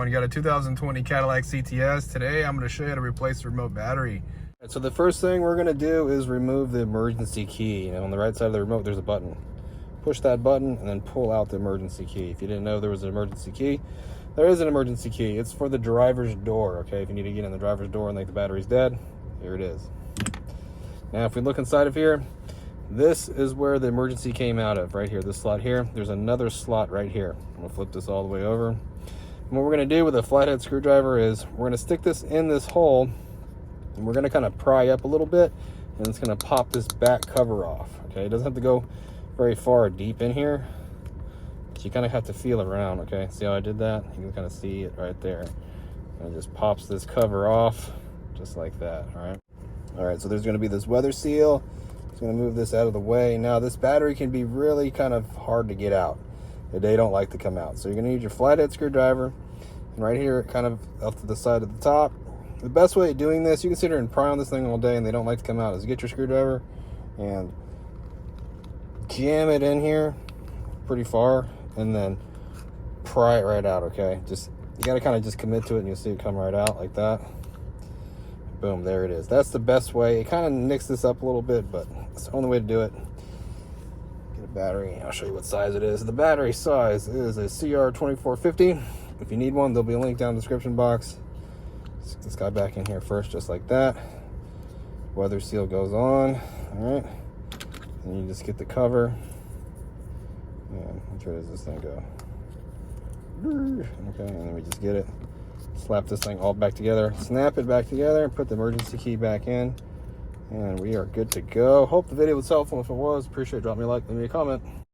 everyone? Got a 2020 Cadillac CTS. Today I'm going to show you how to replace the remote battery. So the first thing we're going to do is remove the emergency key. On the right side of the remote there's a button. Push that button and then pull out the emergency key. If you didn't know there was an emergency key, there is an emergency key. It's for the driver's door, okay? If you need to get in the driver's door and like the battery's dead, here it is. Now if we look inside of here, this is where the emergency came out of, right here, this slot here. There's another slot right here. I'm gonna flip this all the way over. And what we're gonna do with a flathead screwdriver is we're gonna stick this in this hole and we're gonna kind of pry up a little bit and it's gonna pop this back cover off, okay? It doesn't have to go very far deep in here, but you kind of have to feel around, okay? See how I did that? You can kind of see it right there. And it just pops this cover off just like that, all right? All right, so there's gonna be this weather seal. It's going to move this out of the way. Now this battery can be really kind of hard to get out. They don't like to come out. So you're going to use your flathead screwdriver. And right here, kind of up to the side of the top. The best way of doing this, you can sit here and pry on this thing all day and they don't like to come out, is get your screwdriver and jam it in here pretty far and then pry it right out, okay? You got to kind of just commit to it and you'll see it come right out like that. Boom, there it is. That's the best way. It kind of nicks this up a little bit, but it's the only way to do it. Get a battery. I'll show you what size it is. The battery size is a CR2450. If you need one, there'll be a link down in the description box. Stick this guy back in here first, just like that. Weather seal goes on. All right. And you just get the cover. And where does this thing go? Okay, and then we just get it. Slap this thing all back together, snap it back together, put the emergency key back in, and we are good to go. Hope the video was helpful. If it was, appreciate it. Drop me a like, leave me a comment.